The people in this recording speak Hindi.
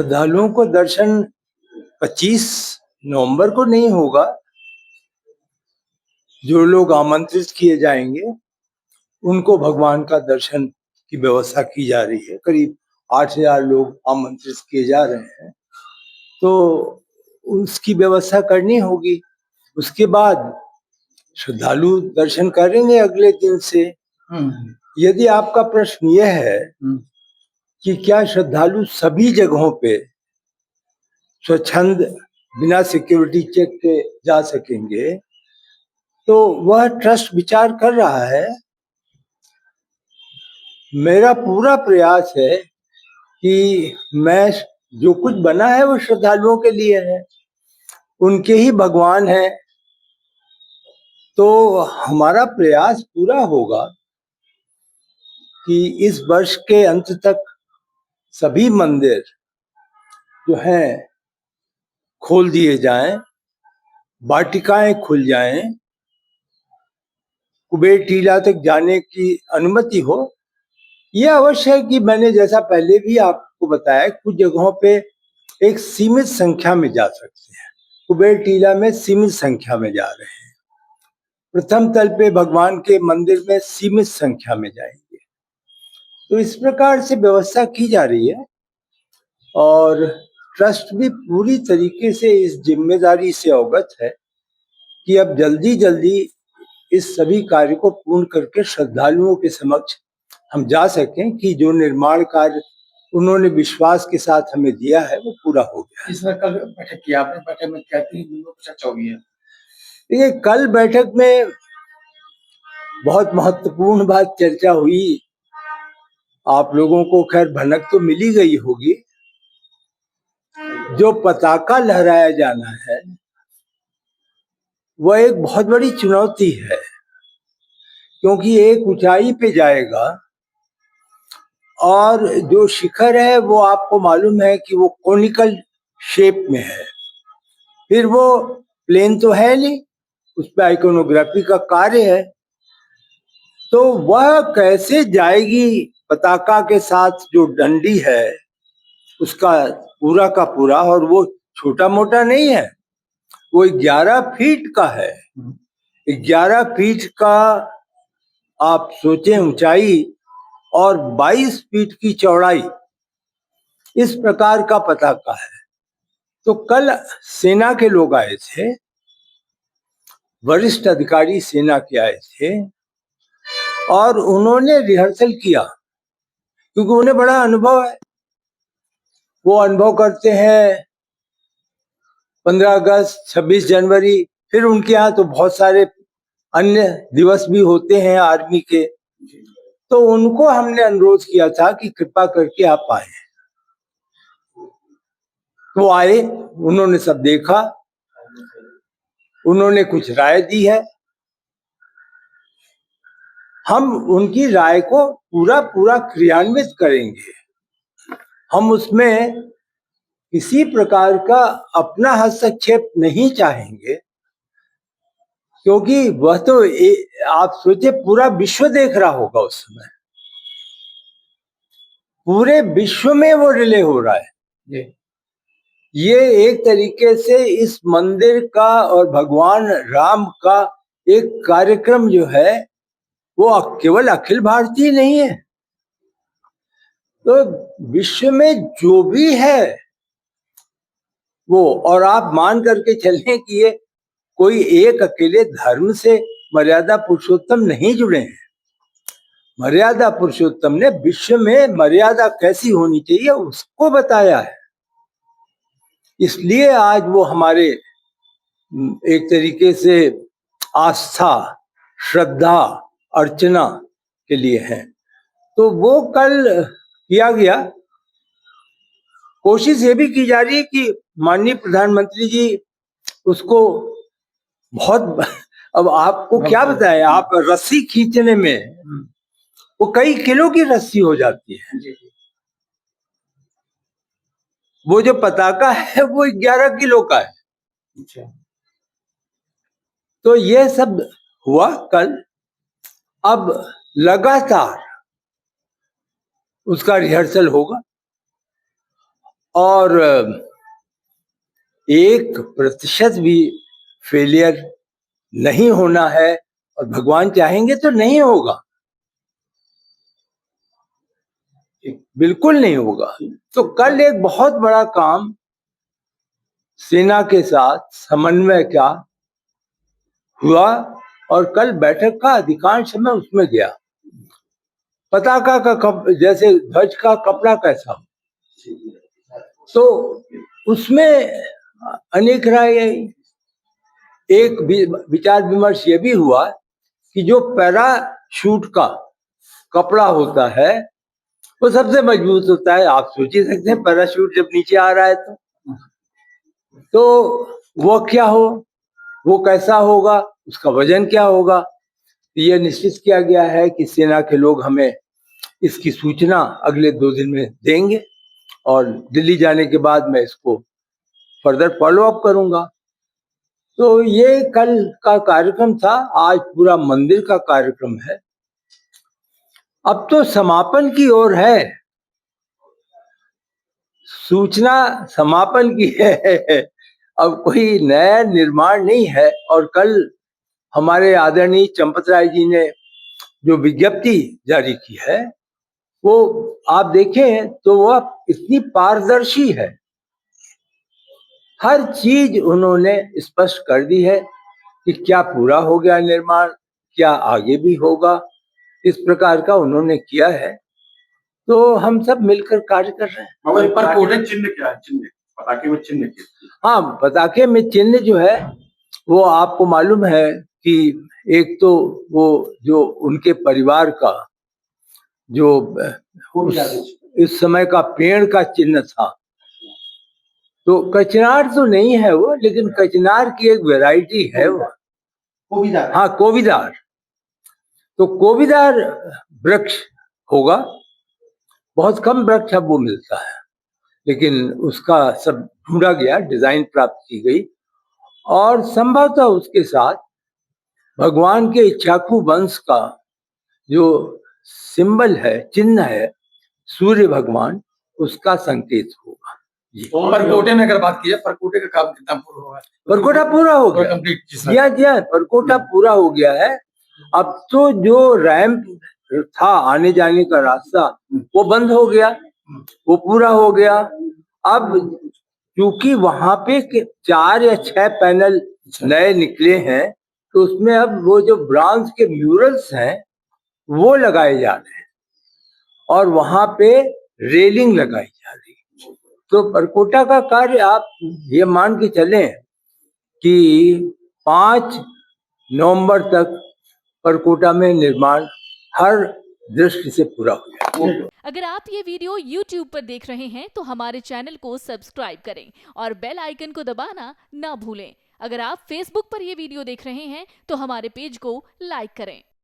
श्रद्धालुओं को दर्शन 25 नवंबर को नहीं होगा। जो लोग आमंत्रित किए जाएंगे उनको भगवान का दर्शन की व्यवस्था की जा रही है। करीब 8,000 लोग आमंत्रित किए जा रहे हैं, तो उसकी व्यवस्था करनी होगी। उसके बाद श्रद्धालु दर्शन करेंगे अगले दिन से। यदि आपका प्रश्न यह है कि क्या श्रद्धालु सभी जगहों पे स्वच्छंद बिना सिक्योरिटी चेक के जा सकेंगे, तो वह ट्रस्ट विचार कर रहा है। मेरा पूरा प्रयास है कि मैं जो कुछ बना है वो श्रद्धालुओं के लिए है, उनके ही भगवान है। तो हमारा प्रयास पूरा होगा कि इस वर्ष के अंत तक सभी मंदिर जो हैं खोल दिए जाएं, वाटिकाएं खुल जाएं, कुबेर टीला तक जाने की अनुमति हो। यह अवश्य है कि मैंने जैसा पहले भी आपको बताया, कुछ जगहों पे एक सीमित संख्या में जा सकते हैं। कुबेर टीला में सीमित संख्या में जा रहे हैं, प्रथम तल पे भगवान के मंदिर में सीमित संख्या में जाएंगे। तो इस प्रकार से व्यवस्था की जा रही है और ट्रस्ट भी पूरी तरीके से इस जिम्मेदारी से अवगत है कि अब जल्दी जल्दी इस सभी कार्य को पूर्ण करके श्रद्धालुओं के समक्ष हम जा सकें कि जो निर्माण कार्य उन्होंने विश्वास के साथ हमें दिया है वो पूरा हो गया। इसमें कल बैठक किया आपने, बैठक में क्या चर्चा हुई है? देखिए, कल बैठक में बहुत महत्वपूर्ण बात चर्चा हुई। आप लोगों को खैर भनक तो मिली गई होगी। जो पताका लहराया जाना है वह एक बहुत बड़ी चुनौती है, क्योंकि एक ऊंचाई पे जाएगा और जो शिखर है वो आपको मालूम है कि वो कोनिकल शेप में है। फिर वो प्लेन तो है नहीं, उस पर आइकोनोग्राफी का कार्य है। तो वह कैसे जाएगी पताका के साथ, जो डंडी है उसका पूरा का पूरा, और वो छोटा मोटा नहीं है, वो 11 फीट का है। 11 फीट का आप सोचें ऊंचाई और 22 फीट की चौड़ाई, इस प्रकार का पताका है। तो कल सेना के लोग आए थे, वरिष्ठ अधिकारी सेना के आए थे और उन्होंने रिहर्सल किया, क्योंकि उन्हें बड़ा अनुभव है। वो अनुभव करते हैं 15 अगस्त, 26 जनवरी, फिर उनके यहाँ तो बहुत सारे अन्य दिवस भी होते हैं आर्मी के। तो उनको हमने अनुरोध किया था कि कृपा करके आप आए। वो आए, उन्होंने सब देखा, उन्होंने कुछ राय दी है। हम उनकी राय को पूरा पूरा क्रियान्वित करेंगे। हम उसमें किसी प्रकार का अपना हस्तक्षेप नहीं चाहेंगे, क्योंकि वह तो आप सोचिए पूरा विश्व देख रहा होगा उस समय, पूरे विश्व में वो रिले हो रहा है। ये एक तरीके से इस मंदिर का और भगवान राम का एक कार्यक्रम जो है वो केवल अखिल भारतीय नहीं है। तो विश्व में जो भी है वो, और आप मान करके चलें कि ये कोई एक अकेले धर्म से मर्यादा पुरुषोत्तम नहीं जुड़े हैं। मर्यादा पुरुषोत्तम ने विश्व में मर्यादा कैसी होनी चाहिए उसको बताया है। इसलिए आज वो हमारे एक तरीके से आस्था, श्रद्धा, अर्चना के लिए है। तो वो कल किया गया। कोशिश ये भी की जा रही है कि माननीय प्रधानमंत्री जी उसको बहुत अब आपको क्या बताएं, आप रस्सी खींचने में वो कई किलो की रस्सी हो जाती है। वो जो पताका है वो 11 किलो का है। तो ये सब हुआ कल। अब लगातार उसका रिहर्सल होगा और 1% भी फेलियर नहीं होना है, और भगवान चाहेंगे तो नहीं होगा, बिल्कुल नहीं होगा। तो कल एक बहुत बड़ा काम सेना के साथ समन्वय का हुआ, और कल बैठक का अधिकांश समय उसमें गया। पताका का जैसे ध्वज का कपड़ा कैसा हो, तो उसमें अनेक राय आई। एक विचार विमर्श ये भी हुआ कि जो पैराशूट का कपड़ा होता है वो सबसे मजबूत होता है। आप सोच ही सकते हैं पैराशूट जब नीचे आ रहा है तो वो क्या हो, वो कैसा होगा, उसका वजन क्या होगा। ये निश्चित किया गया है कि सेना के लोग हमें इसकी सूचना अगले 2 दिन में देंगे, और दिल्ली जाने के बाद मैं इसको फर्दर फॉलो अप करूंगा। तो ये कल का कार्यक्रम था। आज पूरा मंदिर का कार्यक्रम है। अब तो समापन की ओर है, सूचना समापन की है। अब कोई नया निर्माण नहीं है। और कल हमारे आदरणीय चंपत राय जी ने जो विज्ञप्ति जारी की है वो आप देखें तो वह इतनी पारदर्शी है। हर चीज उन्होंने स्पष्ट कर दी है कि क्या पूरा हो गया निर्माण, क्या आगे भी होगा, इस प्रकार का उन्होंने किया है। तो हम सब मिलकर कार्य कर रहे हैं। मगर पर कोटे चिन्ह क्या है? चिन्ह पताके में चिन्ह क्या? हाँ, पताके में चिन्ह जो है वो आपको मालूम है कि एक तो वो जो उनके परिवार का जो इस समय का पेड़ का चिन्ह था, तो कचनार तो नहीं है वो, लेकिन कचनार की एक वैरायटी है वो, कोबीदार। हाँ कोबीदार। तो कोबीदार वृक्ष होगा, बहुत कम वृक्ष अब वो मिलता है, लेकिन उसका सब ढूंढा गया, डिजाइन प्राप्त की गई, और संभवतः उसके साथ भगवान के इक्ष्वाकु वंश का जो सिंबल है, चिन्ह है, सूर्य भगवान, उसका संकेत होगा। परकोटे में अगर बात की जाए, परकोटे का काम कितना पूरा हुआ है? परकोटा पूरा हो गया, जी, परकोटा पूरा हो गया है। अब तो जो रैंप था, आने जाने का रास्ता, वो बंद हो गया, वो पूरा हो गया। अब क्योंकि वहां पे 4 या 6 पैनल नए निकले हैं, तो उसमें अब वो जो ब्रॉन्ज के म्यूरल्स हैं वो लगाए जा रहे हैं, और वहां पे रेलिंग लगाई जा रही है। तो परकोटा का कार्य आप ये मान के चलें कि 5 नवंबर तक परकोटा में निर्माण हर दृष्टि से पूरा हो जाएगा। अगर आप ये वीडियो YouTube पर देख रहे हैं तो हमारे चैनल को सब्सक्राइब करें और बेल आइकन को दबाना ना भूलें। अगर आप Facebook पर ये वीडियो देख रहे हैं तो हमारे पेज को लाइक करें।